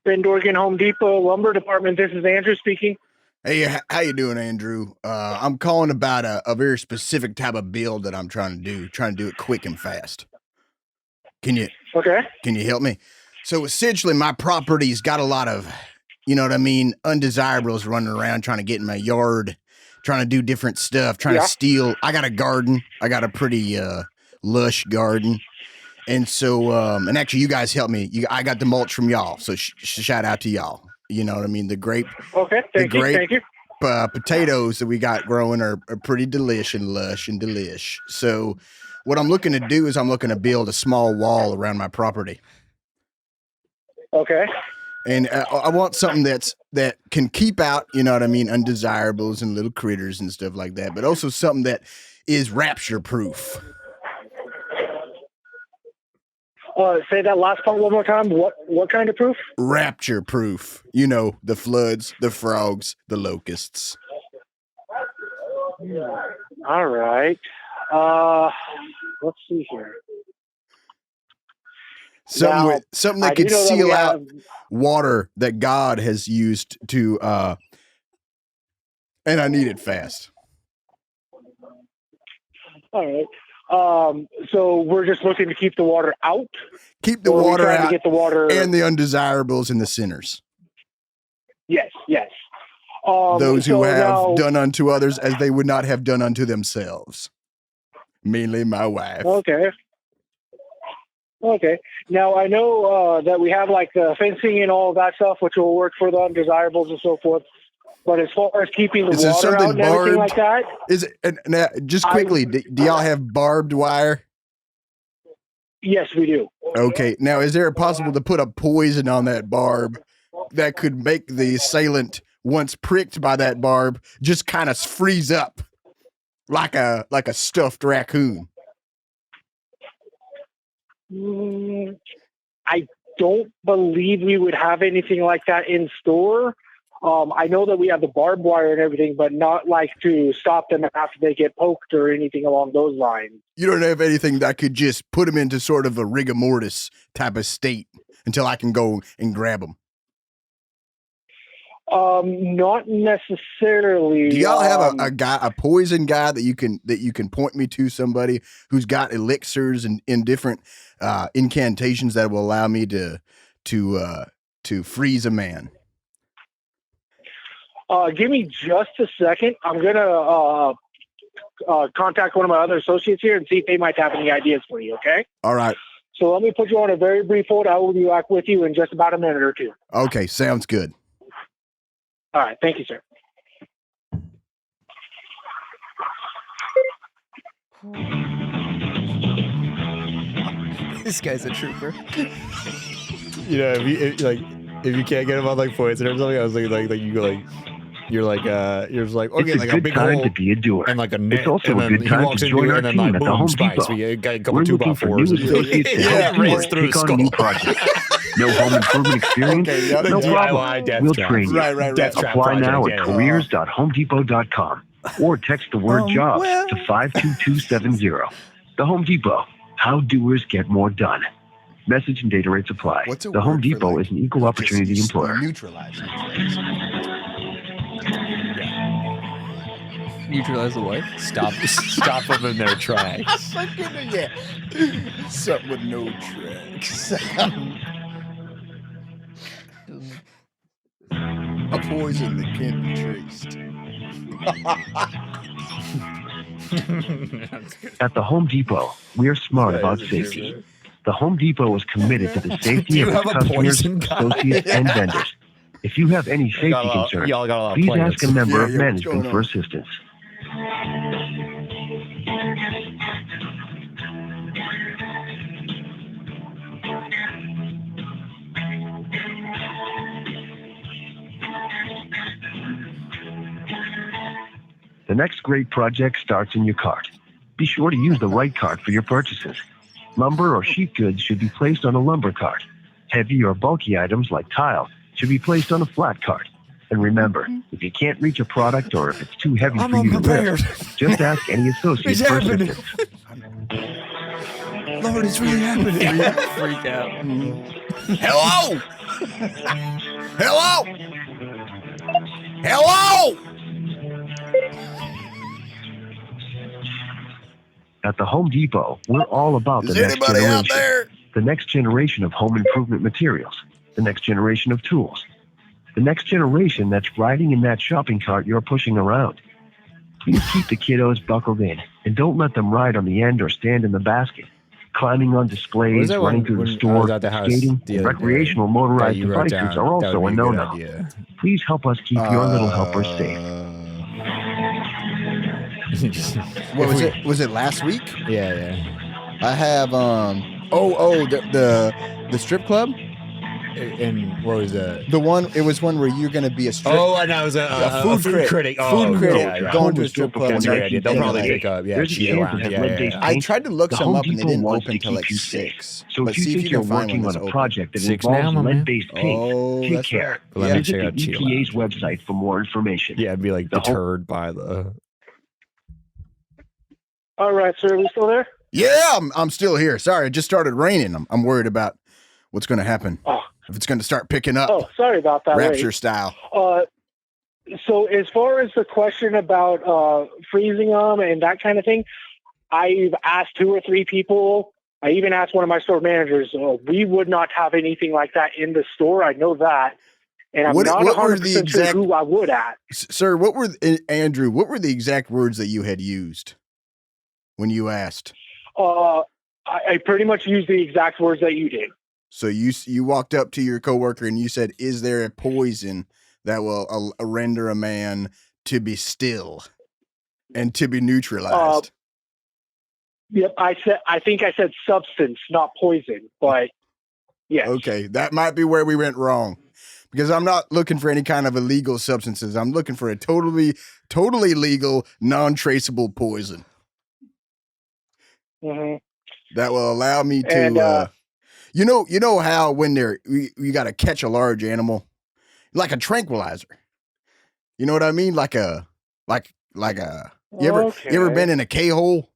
Bend, Oregon Home Depot Lumber Department. This is Andrew speaking. Hey, how you doing, Andrew? I'm calling about a very specific type of build that I'm trying to do it quick and fast. Can you help me? So essentially, my property's got a lot of, you know what I mean, undesirables running around trying to get in my yard, trying to do different stuff, trying to steal. I got a garden. I got a pretty lush garden. And so, and actually, you guys helped me. I got the mulch from y'all, so shout out to y'all. You know what I mean? The grape. Okay, thank you. Potatoes that we got growing are pretty delish and lush and delish. So, what I'm looking to do is I'm looking to build a small wall around my property. Okay. And I want something that can keep out, you know what I mean, undesirables and little critters and stuff like that, but also something that is rapture proof. Say that last part one more time. What kind of proof? Rapture proof. You know, the floods, the frogs, the locusts. All right. Let's see here. Something that could seal out water that God has used to, and I need it fast. All right. So we're just looking to keep the water out. Keep the water out. To get the water and the undesirables and the sinners. Yes. Those who have done unto others as they would not have done unto themselves. Mainly my wife. Okay. Now I know that we have like the fencing and all of that stuff, which will work for the undesirables and so forth. But as far as keeping the water out and everything like that, is it? Now, just quickly, do y'all have barbed wire? Yes, we do. Okay. Now, is there possible to put a poison on that barb that could make the assailant, once pricked by that barb, just kind of freeze up like a stuffed raccoon? I don't believe we would have anything like that in store. I know that we have the barbed wire and everything, but not like to stop them after they get poked or anything along those lines. You don't have anything that could just put them into sort of a rigor mortis type of state until I can go and grab them? Not necessarily. Do y'all have a poison guy that you can point me to, somebody who's got elixirs and in different incantations that will allow me to freeze a man? Give me just a second. I'm gonna contact one of my other associates here and see if they might have any ideas for you. Okay. All right. So let me put you on a very brief hold. I will be back with you in just about a minute or two. Okay, sounds good. All right. Thank you, sir. This guy's a trooper. You know, if you can't get him on like points or something, I was like you go like. You're just like okay, it's like a big good time hole to be a doer. and like a net. It's also and a then good time to join our team at the Home Depot. We got a couple We're looking for new associates to help you take on a new project. No home improvement experience? No problem. We'll train you. Apply now at careers.homedepot.com or text the word job to 52270. The Home Depot. How doers get more done. Message and data rates apply. The Home Depot is an equal opportunity employer. Neutralize the what? Stop them in their tracks. Yeah. Something with no tracks. A poison that can't be traced. At the Home Depot, we are smart about safety. The Home Depot is committed to the safety of its customers, associates, and vendors. If you have any safety concerns, please ask a member of management for assistance. The next great project starts in your cart. Be sure to use the right cart for your purchases. Lumber or sheet goods should be placed on a lumber cart. Heavy or bulky items like tile should be placed on a flat cart. And remember, if you can't reach a product or if it's too heavy for you to lift, just ask any associate for assistance. Lord, it's really happening. Freak out. Hello! Hello? Hello? At the Home Depot, we're all about the next anybody out generation. there? The next generation of home improvement materials. The next generation of tools. The next generation that's riding in that shopping cart you're pushing around. Please keep the kiddos buckled in and don't let them ride on the end or stand in the basket. Climbing on displays, running through the store, skating, and recreational motorized devices are also a no-no. Please help us keep your little helpers safe. What was it? Was it last week? Yeah. I have the strip club. And what was that? The one, it was one where you're going to be a strip. Oh, and I was a food critic. Food critic. Going to a strip club. That's a great idea. They'll probably pick up. Yeah, I tried to look some up and they didn't open until like 6. So if you think you're working on a project that involves lead-based paint, take care. Visit the EPA's website for more information. Yeah, I'd be like deterred by the... All right, sir. Are we still there? Yeah, I'm still here. Sorry, it just started raining. I'm worried about what's going to happen. Oh. If it's going to start picking up. Oh, sorry about that. Rapture style. So as far as the question about freezing them and that kind of thing, I've asked 2 or 3 people. I even asked one of my store managers. We would not have anything like that in the store. I know that. And I'm not 100% sure who I would ask. Sir, Andrew, what were the exact words that you had used when you asked? I pretty much used the exact words that you did. So you walked up to your coworker and you said, "Is there a poison that will render a man to be still and to be neutralized?" Yep, I think I said substance, not poison, but yeah. Okay, that might be where we went wrong, because I'm not looking for any kind of illegal substances. I'm looking for a totally legal, non-traceable poison that will allow me to. You know how when you got to catch a large animal, like a tranquilizer. You know what I mean? Like a. You ever been in a K-hole?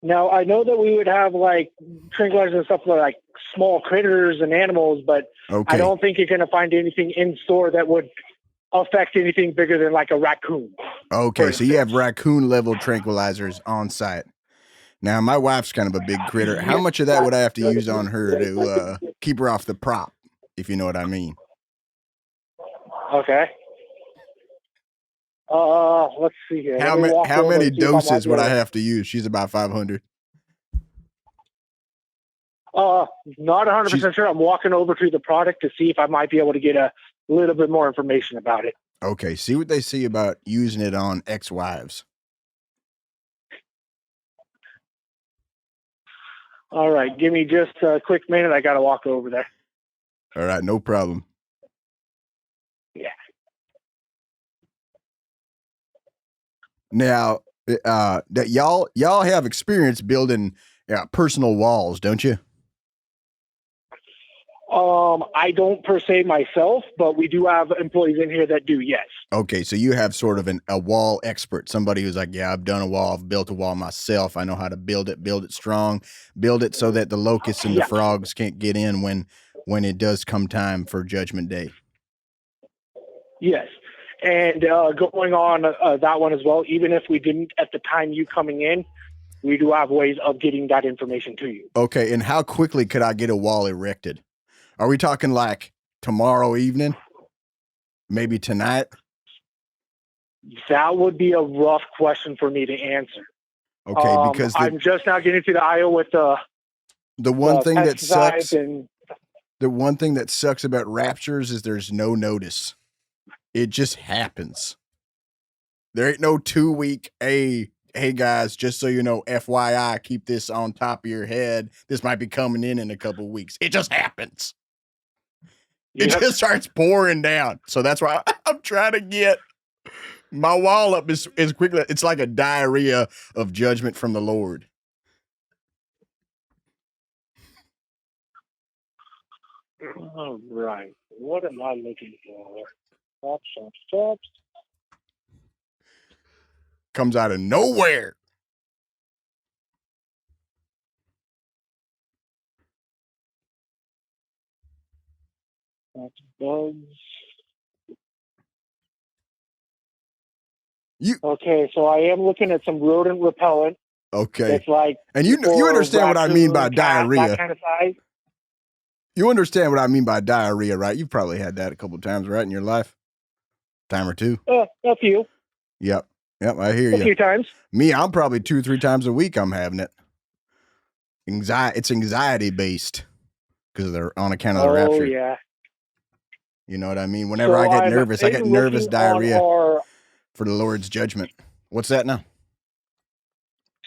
Now I know that we would have like tranquilizers and stuff for like small critters and animals, but I don't think you're going to find anything in store that would affect anything bigger than like a raccoon. Okay, so you have raccoon level tranquilizers on site. Now, my wife's kind of a big critter. How much of that would I have to use on her to keep her off the prop, if you know what I mean? Okay. Let's see here. How many doses would I have to use? She's about 500. Not 100% sure. I'm walking over to the product to see if I might be able to get a little bit more information about it. Okay, see what they see about using it on ex-wives. All right, give me just a quick minute. I got to walk over there. All right, no problem. Yeah. Now, that y'all have experience building personal walls, don't you? I don't per se myself, but we do have employees in here that do, yes. Okay, so you have sort of a wall expert, somebody who's like, yeah, I've done a wall, I've built a wall myself. I know how to build it strong, build it so that the locusts and the frogs can't get in when it does come time for Judgment Day. Yes. And going on that one as well, even if we didn't at the time you coming in, we do have ways of getting that information to you. Okay, and how quickly could I get a wall erected? Are we talking like tomorrow evening? Maybe tonight? That would be a rough question for me to answer. Okay, because I'm just now getting to the aisle with the one thing that sucks. The one thing that sucks about raptures is there's no notice. It just happens. There ain't no 2-week, hey guys, just so you know, FYI, keep this on top of your head. This might be coming in a couple of weeks. It just happens. It just starts pouring down. So that's why I'm trying to get my wall up as quickly. It's like a diarrhea of judgment from the Lord. All right. What am I looking for? Stops. Comes out of nowhere. That's bugs. Okay, so I am looking at some rodent repellent. Okay. It's like, and you understand what I mean by diarrhea. That kind of size. You understand what I mean by diarrhea, right? You've probably had that a couple of times, right, in your life? Time or two? A few. Yep, I hear you. A few times. Me, I'm probably 2 or 3 times a week I'm having it. It's anxiety-based because they're on account of the rapture. Oh, yeah. You know what I mean? Whenever I get nervous, I get nervous diarrhea for the Lord's judgment. What's that now?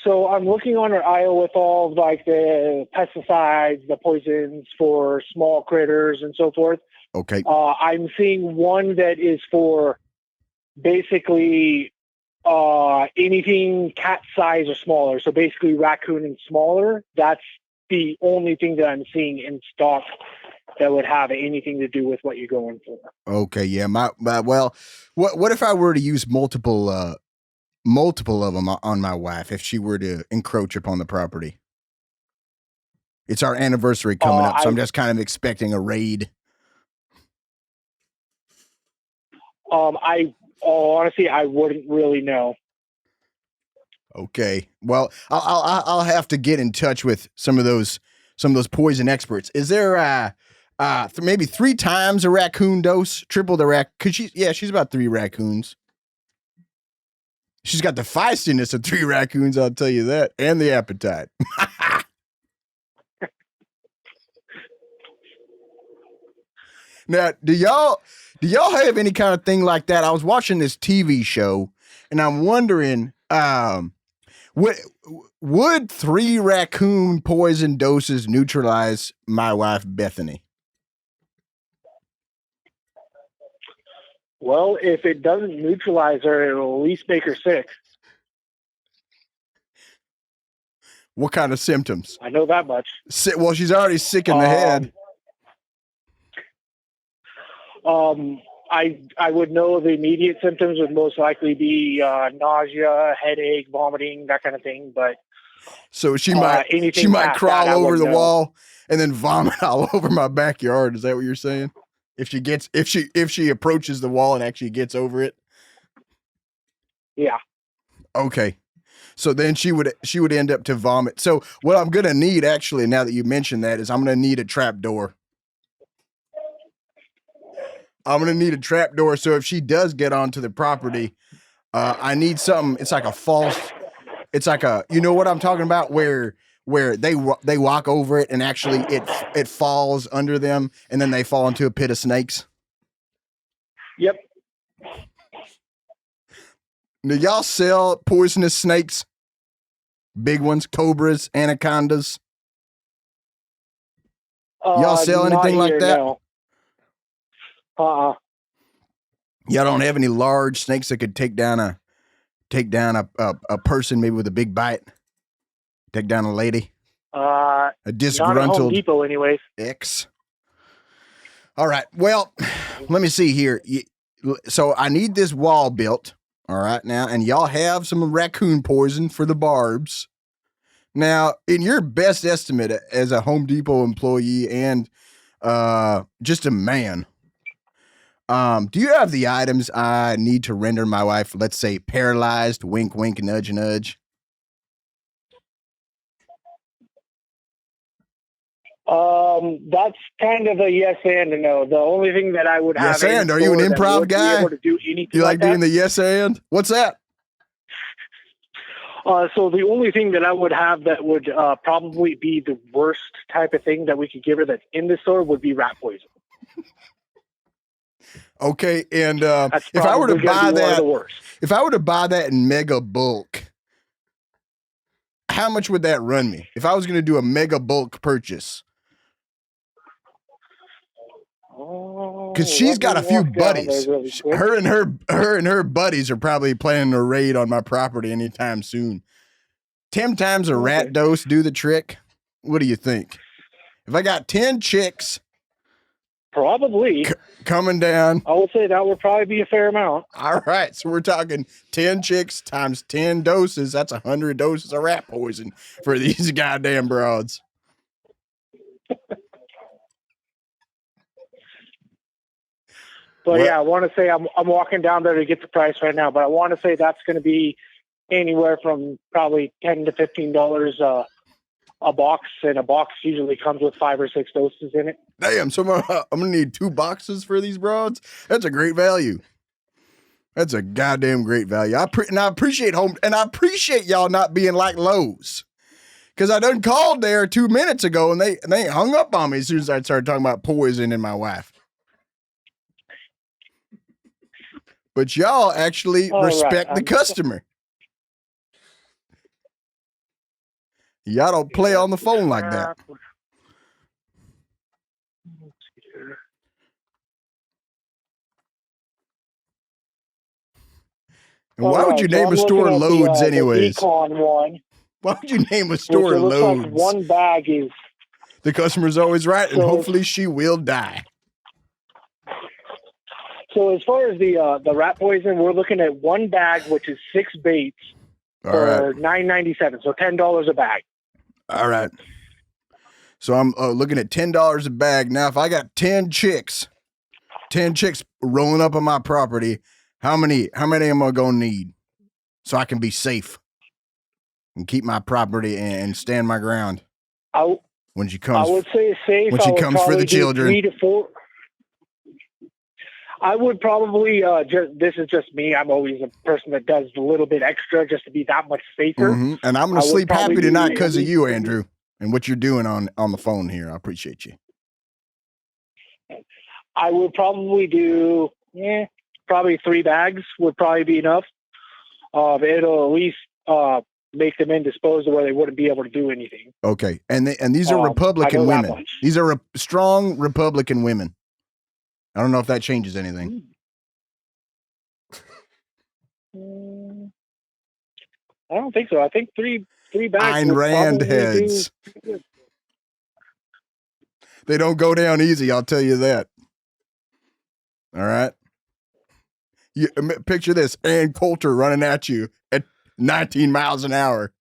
So I'm looking on our aisle with all of, like, the pesticides, the poisons for small critters and so forth. Okay. I'm seeing one that is for basically anything cat size or smaller. So basically raccoon and smaller. That's the only thing that I'm seeing in stock that would have anything to do with what you're going for. Okay, yeah. Well, what if I were to use multiple of them on my wife if she were to encroach upon the property? It's our anniversary coming up, so I'm just kind of expecting a raid. Honestly, I wouldn't really know. Okay. Well, I'll have to get in touch with some of those poison experts. Is there maybe 3 times a raccoon dose, triple the she's about 3 raccoons. She's got the feistiness of 3 raccoons, I'll tell you that, and the appetite. Now, do y'all have any kind of thing like that? I was watching this TV show, and I'm wondering, would 3 raccoon poison doses neutralize my wife Bethany? Well, if it doesn't neutralize her, it'll at least make her sick. What kind of symptoms? I know that much. Well, she's already sick in the head. I would know the immediate symptoms would most likely be nausea, headache, vomiting, that kind of thing. But so she might crawl over the wall and then vomit all over my backyard. Is that what you're saying? If she approaches the wall and actually gets over it? Yeah. Okay. So then she would end up to vomit. So what I'm gonna need, actually, now that you mentioned that, is I'm gonna need a trap door. I'm gonna need a trap door. So if she does get onto the property, I need something. It's like a false. It's like you know what I'm talking about, where they walk over it and actually it falls under them and then they fall into a pit of snakes. Yep. Do y'all sell poisonous snakes? Big ones, cobras, anacondas. Y'all sell anything like that? No. Y'all don't have any large snakes that could take down a person, maybe with a big bite? Take down a lady? A disgruntled not at Home Depot anyways. X. All right. Well, let me see here. So I need this wall built. All right now, and y'all have some raccoon poison for the barbs. Now, in your best estimate as a Home Depot employee and just a man, do you have the items I need to render my wife, let's say, paralyzed? Wink, wink, nudge, nudge. That's kind of a yes and a no. The only thing that I would have. Yes and? Are you an improv guy? Able to do anything you like doing the yes and? What's that? So the only thing that I would have that would probably be the worst type of thing that we could give her that's in the store would be rat poison. Okay, and if I were to buy that in mega bulk, how much would that run me? If I was going to do a mega bulk purchase? Because she's got a few buddies. Really her and her buddies are probably planning a raid on my property anytime soon. 10 times a rat dose do the trick. What do you think? If I got 10 chicks, probably coming down, I would say that would probably be a fair amount. All right, so we're talking 10 chicks times 10 doses. That's 100 doses of rat poison for these goddamn broads. But yeah, I want to say I'm walking down there to get the price right now, but I want to say that's going to be anywhere from probably $10 to $15 a box, and a box usually comes with 5 or 6 doses in it. Damn, so I'm gonna need 2 boxes for these broads. That's a great value. That's a goddamn great value. I appreciate I appreciate y'all not being like Lowe's, because I done called there 2 minutes ago and they hung up on me as soon as I started talking about poison in my wife. But y'all actually respect the customer. Y'all don't play on the phone like that. And why would you name a store Loads anyways? Why would you name a store Loads? Like one bag is... The customer's always right, and hopefully she will die. So as far as the rat poison, we're looking at one bag, which is 6 baits for $9.97, so $10 a bag. All right. So I'm looking at $10 a bag. Now, if I got 10 chicks rolling up on my property, how many am I gonna need so I can be safe and keep my property and stand my ground when she comes? I would say safe. When she comes for the children. 3 to 4. I would probably this is just me. I'm always a person that does a little bit extra just to be that much safer. Mm-hmm. And I'm gonna sleep happy tonight because of you, Andrew, and what you're doing on the phone here. I appreciate you. I would probably do probably 3 bags would probably be enough. It'll at least make them indisposed where they wouldn't be able to do anything. Okay, and these are Republican women. These are strong Republican women. I don't know if that changes anything. I don't think so. I think three bags. Ayn Rand heads. They don't go down easy, I'll tell you that. All right. Picture this, Ann Coulter running at you at 19 miles an hour.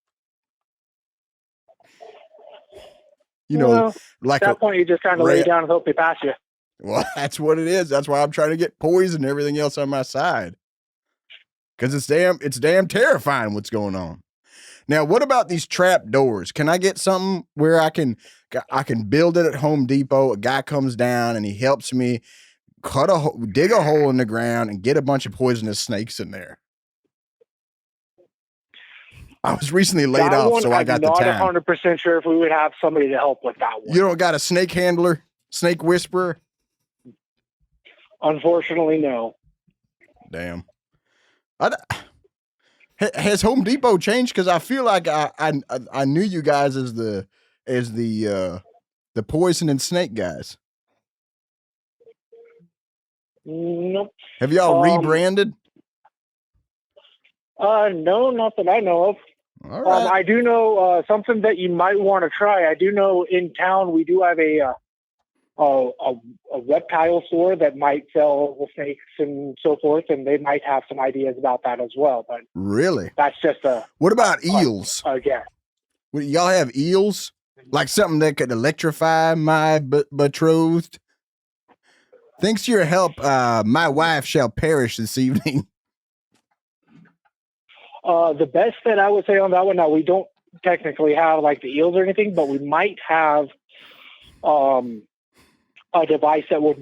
You know, like at that point, you just kind of lay down and hope they pass you. Well, that's what it is. That's why I'm trying to get poison and everything else on my side. Because it's damn terrifying what's going on. Now, what about these trap doors? Can I get something where I can build it at Home Depot? A guy comes down and he helps me dig a hole in the ground and get a bunch of poisonous snakes in there. I was recently laid off, so I got the time. I'm not 100% sure if we would have somebody to help with that one. You don't got a snake handler, snake whisperer? Unfortunately, no. Damn. Has Home Depot changed? Because I feel like I knew you guys as the poison and snake guys. Nope. Have y'all rebranded? No, not that I know of. All right. I do know something that you might want to try. I do know in town we do have a reptile store that might sell the snakes and so forth, and they might have some ideas about that as well. But really, that's just What about eels? Again, y'all have eels? Like something that could electrify my betrothed? Thanks to your help, my wife shall perish this evening. The best that I would say on that one, now we don't technically have like the eels or anything, but we might have a device that would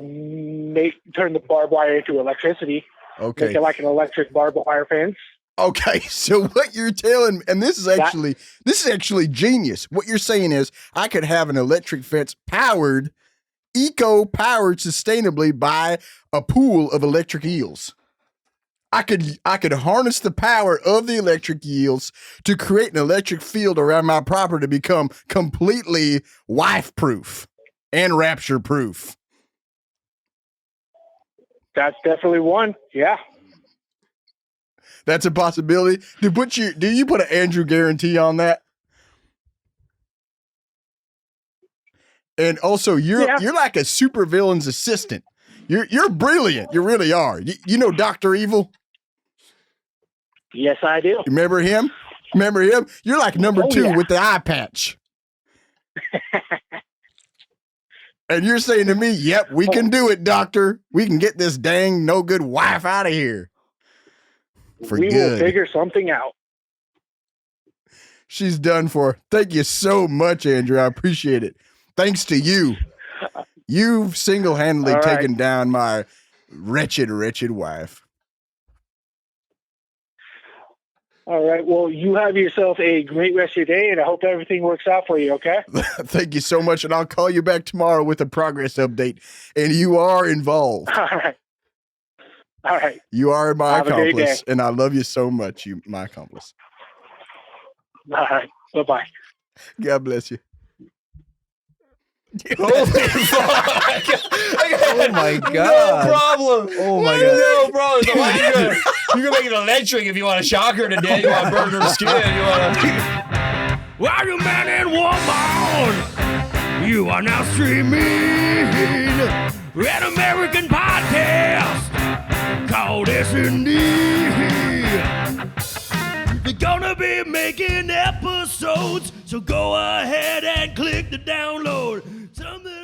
turn the barbed wire into electricity. Okay. Make it like an electric barbed wire fence. Okay, so what you're telling, and this is actually genius. What you're saying is I could have an electric fence powered sustainably by a pool of electric eels. I could harness the power of the electric eels to create an electric field around my property to become completely wife-proof and rapture-proof. That's definitely one. Yeah. That's a possibility. Do you put an Andrew guarantee on that? And also, you're like a supervillain's assistant. You're brilliant. You really are. You know Dr. Evil? Yes, I do. Remember him? You're like number 2 with the eye patch. And you're saying to me, yep, we can do it, doctor. We can get this dang no good wife out of here. We will figure something out. She's done for. Thank you so much, Andrew. I appreciate it. Thanks to you. You've single-handedly taken down my wretched, wretched wife. All right. Well, you have yourself a great rest of your day, and I hope everything works out for you, okay? Thank you so much, and I'll call you back tomorrow with a progress update, and you are involved. All right. All right. You are my accomplice, and I love you so much, my accomplice. All right. Bye-bye. God bless you. Holy fuck! Oh my god! No problem. Oh my god! No problem. So you're gonna make it electric if you want to shock her to death. You want to burn her skin. You want to. Well, you man and woman, you are now streaming an American podcast called S&D. We're gonna be making episodes, so go ahead and click the download. Something